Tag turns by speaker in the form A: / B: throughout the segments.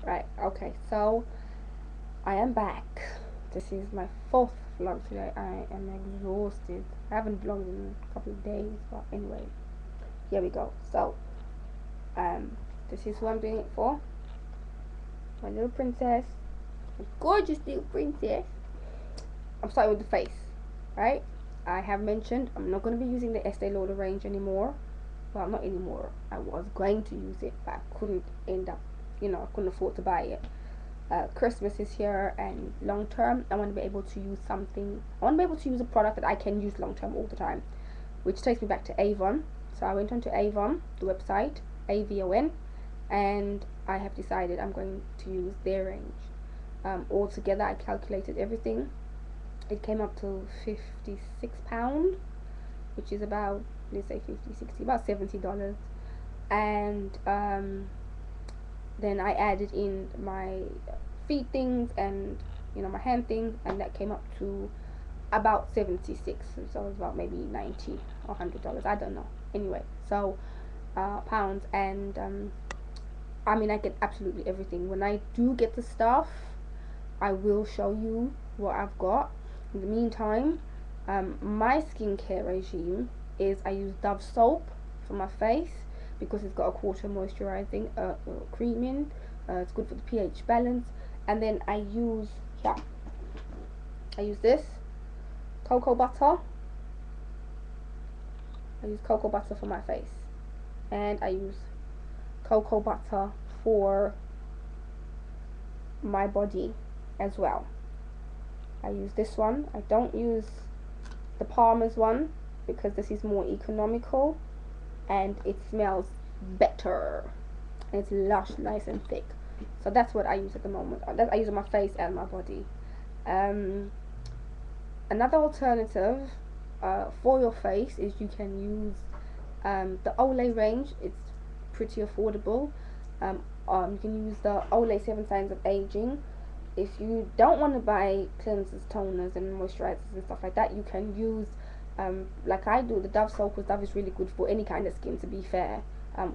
A: Right, okay, so I am back. This is my fourth vlog today. I am exhausted. I haven't vlogged in a couple of days, but anyway, here we go. So, um, this is who I'm doing it for. My little princess, my gorgeous little princess. I'm starting with the face, right? I have mentioned I'm not going to be using the Estee Lauder range anymore. Well, not anymore. I was going to use it, but I couldn't end up, I couldn't afford to buy it. Christmas is here, and long term I want to be able to use something. I want to be able to use a product that I can use long term all the time, which takes me back to Avon. So I went onto Avon, the website, Avon, and I have decided I'm going to use their range. Altogether, I calculated everything. It came up to £56, which is about, let's say 50, 60, about $70. And then I added in my feet things and my hand things, and that came up to about 76. So it's about maybe 90 or $100, I don't know. Anyway, so pounds. And I mean, I get absolutely everything. When I do get the stuff, I will show you what I've got. In the meantime, my skincare regime is I use Dove soap for my face because it's got a quarter moisturizing cream in. It's good for the pH balance. And then I use this cocoa butter. I use cocoa butter for my face, and I use cocoa butter for my body as well. I use this one. I don't use the Palmer's one because this is more economical and it smells better, and it's lush, nice and thick. So that's what I use at the moment. That I use on my face and my body. Another alternative for your face is you can use the Olay range. It's pretty affordable. You can use the Olay 7 Signs of Aging. If you don't want to buy cleansers, toners and moisturizers and stuff like that, you can use like I do, the Dove soap, because Dove is really good for any kind of skin, to be fair.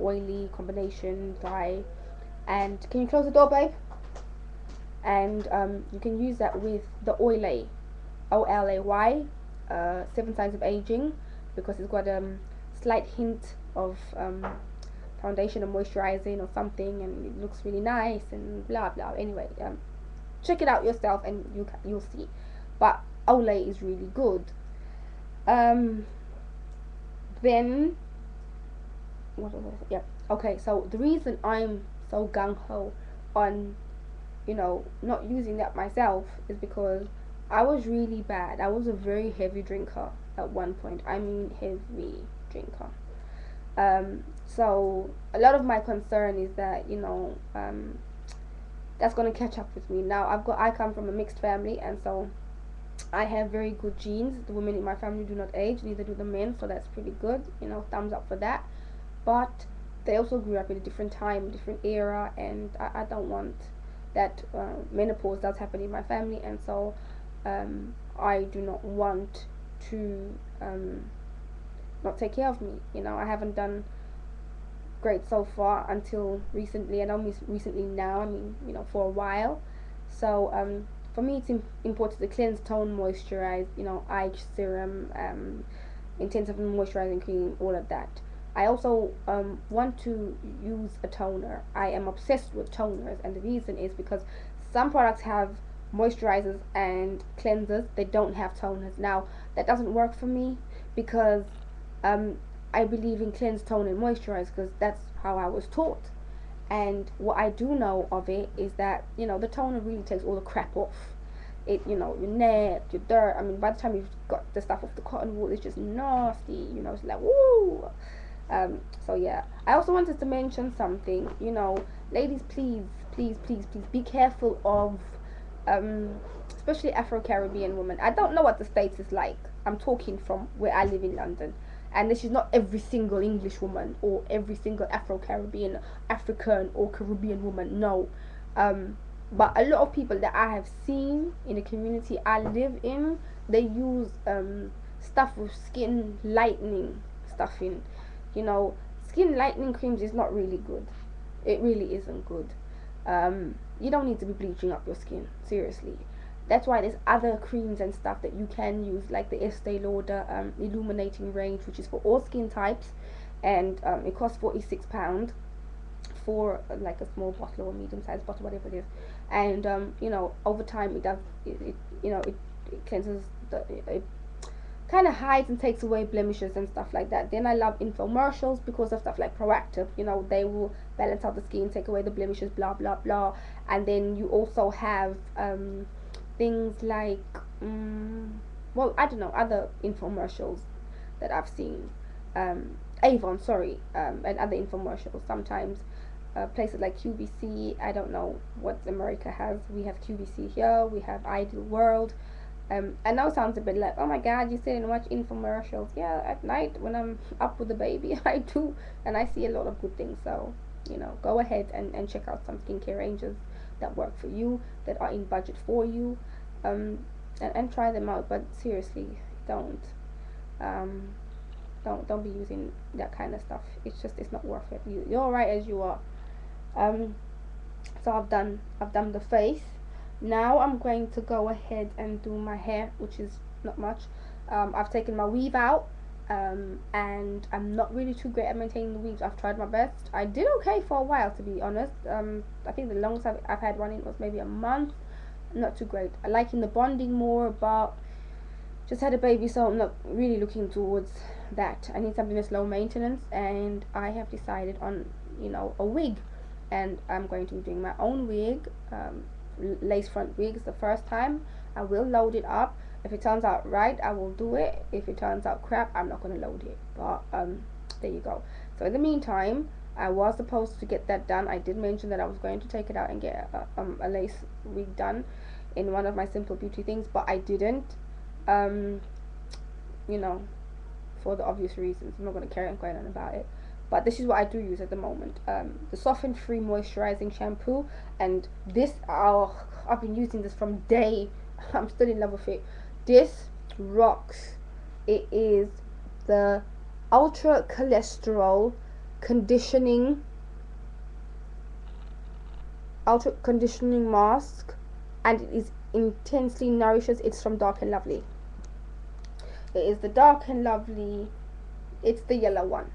A: Oily, combination, dry. And can you close the door, babe? And you can use that with the Olay, Olay 7 Signs of Aging, because it's got a slight hint of foundation and moisturizing or something, and it looks really nice and blah blah. Anyway, check it out yourself and you'll see. But Olay is really good. Then what was I? Yeah. Okay. So the reason I'm so gung ho on not using that myself is because I was really bad. I was a very heavy drinker at one point. I mean, heavy drinker. So a lot of my concern is that that's gonna catch up with me. Now I come from a mixed family, and so I have very good genes. The women in my family do not age, neither do the men, so that's pretty good. Thumbs up for that. But they also grew up in a different time, different era, and I don't want that. Menopause does happen in my family, and so I do not want to not take care of me. I haven't done great so far until recently. I don't mean recently now, I mean for a while. So for me it's important to cleanse, tone, moisturize, eye serum, intensive moisturizing cream, all of that. I also want to use a toner. I am obsessed with toners, and the reason is because some products have moisturizers and cleansers, they don't have toners. Now that doesn't work for me because I believe in cleanse, tone and moisturize because that's how I was taught. And what I do know of it is that the toner really takes all the crap off it. Your net, your dirt. I mean, by the time you've got the stuff off the cotton wool, it's just nasty. It's like woo. So yeah, I also wanted to mention something. Ladies, please, please, please, please be careful of especially Afro-Caribbean women. I don't know what the States is like. I'm talking from where I live in London, and this is not every single English woman or every single Afro-Caribbean, African or Caribbean woman. No, but a lot of people that I have seen in the community I live in, they use stuff with skin lightening stuff in. Skin lightening creams is not really good. It really isn't good. You don't need to be bleaching up your skin, seriously. That's why there's other creams and stuff that you can use, like the Estee Lauder illuminating range, which is for all skin types, and it costs £46 for like a small bottle or medium sized bottle, whatever it is. And over time it does it cleanses it kind of hides and takes away blemishes and stuff like that. Then I love infomercials because of stuff like Proactive. They will balance out the skin, take away the blemishes, blah blah blah. And then you also have things like I don't know, other infomercials that I've seen. Avon, sorry, and other infomercials. Sometimes places like QVC, I don't know what America has. We have QVC here, we have Ideal World. I know it sounds a bit like, oh my god, you sit and watch infomercials. Yeah, at night when I'm up with the baby, I do, and I see a lot of good things. So, go ahead and check out some skincare ranges that work for you, that are in budget for you, and try them out. But seriously, don't be using that kind of stuff. It's not worth it. You're alright as you are. So I've done the face. Now I'm going to go ahead and do my hair, which is not much. I've taken my weave out, and I'm not really too great at maintaining the weaves. I've tried my best. I did okay for a while, to be honest. I think the longest I've had one in was maybe a month. Not too great. I liking the bonding more, but just had a baby, so I'm not really looking towards that. I need something that's low maintenance, and I have decided on a wig, and I'm going to be doing my own wig. Lace front wigs the first time. I will load it up. If it turns out right, I will do it. If it turns out crap, I'm not going to load it. But there you go. So in the meantime, I was supposed to get that done. I did mention that I was going to take it out and get a lace wig done in one of my Simple Beauty things, but I didn't. For the obvious reasons. I'm not going to carry on going on about it. But this is what I do use at the moment. The Soften Free Moisturizing Shampoo. And this, I've been using this from day. I'm still in love with it. This rocks. It is the Ultra Cholesterol Conditioning Mask. And it is intensely nourishes. It's from Dark and Lovely. It is the Dark and Lovely. It's the yellow one.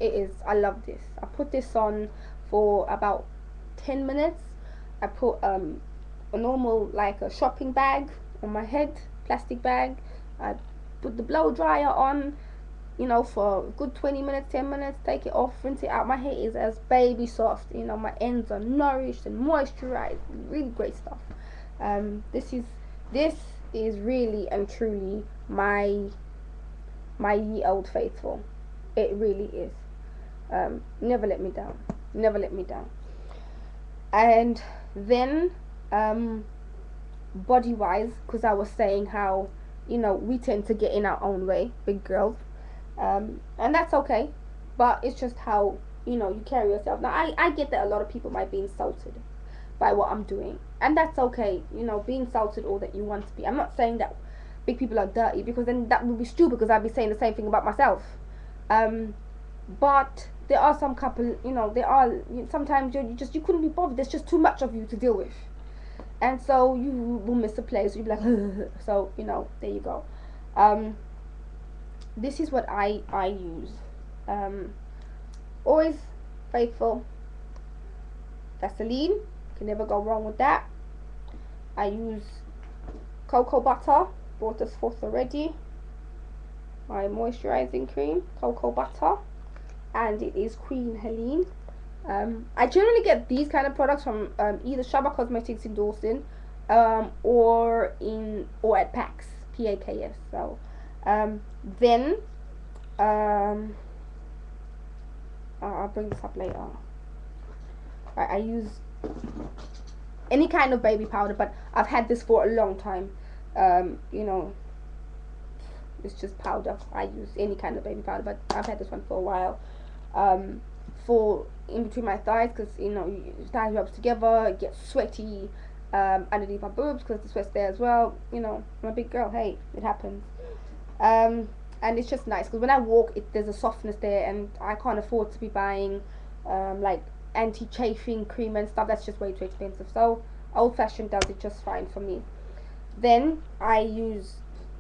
A: It is. I love this. I put this on for about 10 minutes. I put a normal, like a shopping bag on my head, plastic bag. I put the blow dryer on, for a good 20 minutes, 10 minutes. Take it off, rinse it out. My hair is as baby soft. My ends are nourished and moisturized. Really great stuff. This is really and truly my ye old faithful. It really is. Never let me down. Never let me down. And then body wise, because I was saying how we tend to get in our own way, big girls, and that's okay, but it's just how you carry yourself. Now I get that a lot of people might be insulted by what I'm doing, and that's okay. Be insulted all that you want to be. I'm not saying that big people are dirty, because then that would be stupid, because I'd be saying the same thing about myself. But there are some couple, sometimes you couldn't be bothered. There's just too much of you to deal with, and so you will miss a place. You'll be like, so there you go. This is what I use. Always faithful Vaseline. Can never go wrong with that. I use cocoa butter. Brought this forth already. My moisturizing cream, cocoa butter, and it is Queen Helene. I generally get these kind of products from either Shaba Cosmetics in Dawson, or at PAX, PAKS. So then I'll bring this up later. Right, I use any kind of baby powder, but I've had this for a long time. It's just powder. I use any kind of baby powder, but I've had this one for a while. For in between my thighs, because thighs rubs together, it gets sweaty. Underneath my boobs, because the sweat's there as well. I'm a big girl. Hey, it happens. And it's just nice, because when I walk, there's a softness there, and I can't afford to be buying like anti-chafing cream and stuff. That's just way too expensive. So Old Fashioned does it just fine for me. Then I use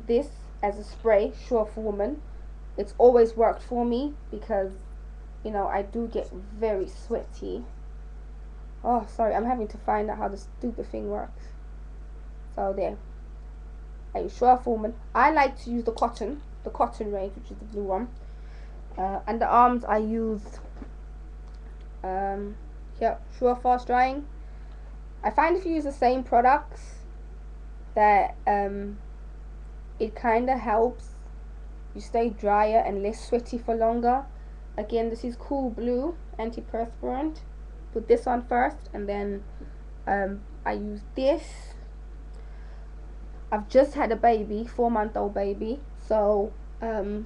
A: this as a spray, Sure for Woman. It's always worked for me because, you know, I do get very sweaty. Oh, sorry, I'm having to find out how the stupid thing works. So there. I use Sure for Woman. I like to use the cotton range, which is the blue one. Underarms, I use Sure Fast Drying. I find if you use the same products that it kind of helps you stay drier and less sweaty for longer. Again, this is Cool Blue antiperspirant. Put this on first, and then I use this. I've just had a baby, 4-month-old baby, so I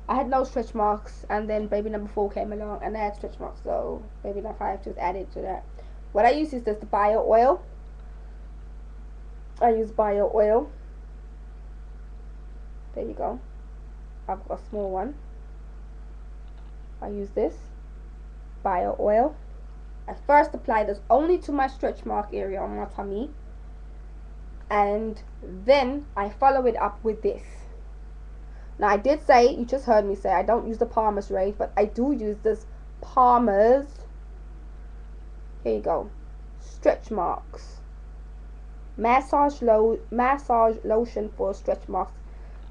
A: had no stretch marks, and then baby number 4 came along and I had stretch marks, so baby number 5 just added to that. What I use is just the bio oil. I use bio oil. There you go. I've got a small one. I use this bio oil. I first apply this only to my stretch mark area on my tummy, and then I follow it up with this. Now I did say, you just heard me say, I don't use the Palmer's range, but I do use this Palmer's, here you go, stretch marks, massage lotion for stretch marks.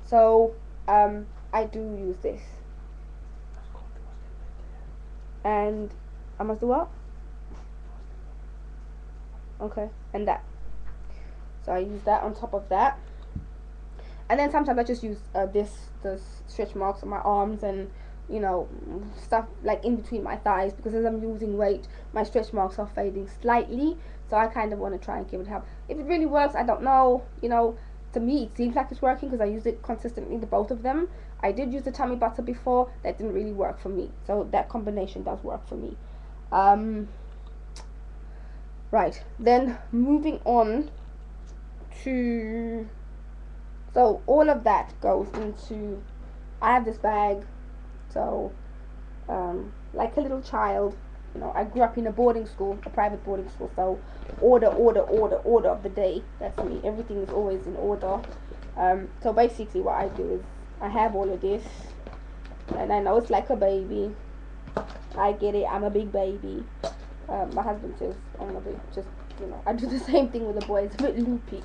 A: So I do use this, and I must do what? Okay, and that. So I use that on top of that, and then sometimes I just use the stretch marks on my arms and, you know, stuff like in between my thighs, because as I'm losing weight, my stretch marks are fading slightly. So I kind of want to try and give it help. If it really works, I don't know. You know, to me it seems like it's working because I use it consistently, the both of them. I did use the tummy butter before. That didn't really work for me. So that combination does work for me. Right, then moving on to, so all of that goes into, I have this bag, so like a little child, you know, I grew up in a boarding school, a private boarding school, so order of the day, that's me, everything is always in order. So basically what I do is I have all of this, and I know it's like a baby, I get it, I'm a big baby. My husband says I'm a bit, just, you know, I do the same thing with the boys, a bit loopy,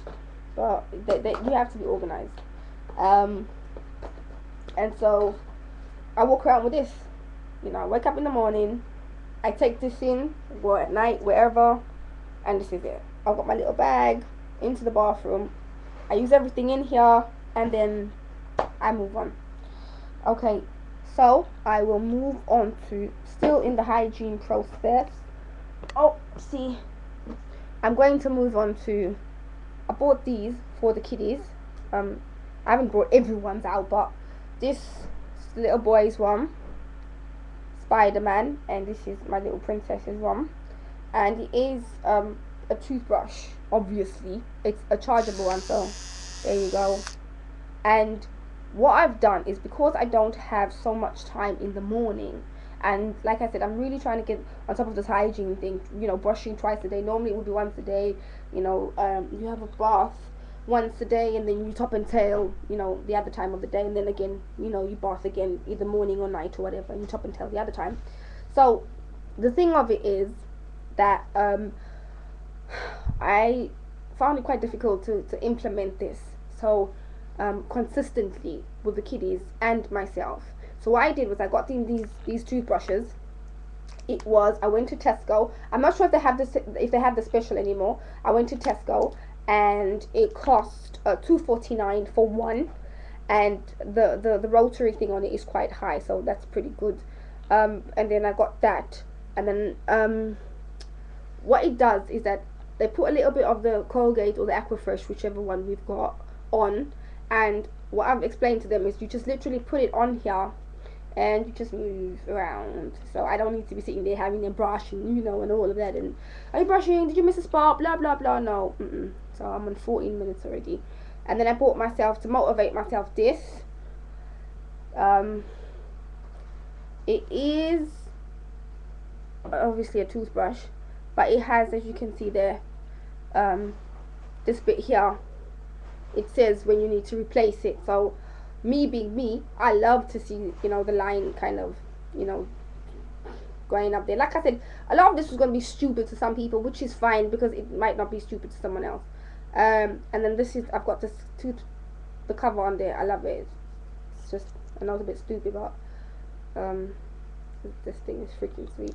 A: but you have to be organized. And so I walk around with this, you know, I wake up in the morning, I take this in, go at night, wherever, and this is it. I've got my little bag into the bathroom, I use everything in here, and then I move on. Okay, so I will move on to, still in the hygiene process. Oh, see, I'm going to move on to, I bought these for the kiddies. I haven't brought everyone's out, but this little boy's one, Spider-Man, and this is my little princess's one, and it is a toothbrush. Obviously it's a chargeable one, so there you go. And what I've done is, because I don't have so much time in the morning, and like I said, I'm really trying to get on top of this hygiene thing, you know, brushing twice a day. Normally it would be once a day, you know, you have a bath once a day, and then you top and tail, you know, the other time of the day, and then again, you know, you bath again either morning or night or whatever, and you top and tail the other time. So the thing of it is that I found it quite difficult to implement this so consistently with the kiddies and myself. So what I did was I got these toothbrushes. It was, I went to Tesco. I'm not sure if they have this, if they have the special anymore. I went to Tesco, and it cost $2.49 for one, and the rotary thing on it is quite high, so that's pretty good. And then I got that, and then what it does is that they put a little bit of the Colgate or the Aquafresh, whichever one we've got, on, and what I've explained to them is you just literally put it on here and you just move around, so I don't need to be sitting there having them brushing, you know, and all of that, and are you brushing, did you miss a spot, blah blah blah. No, so I'm on 14 minutes already. And then I bought myself, to motivate myself, this it is obviously a toothbrush, but it has, as you can see there, this bit here, it says when you need to replace it. So me being me, I love to see, you know, the line kind of, you know, going up there. Like I said, a lot of this was going to be stupid to some people, which is fine because it might not be stupid to someone else. And then this is, I've got this the cover on there. I love it. It's just, I know it's a bit stupid, but this thing is freaking sweet.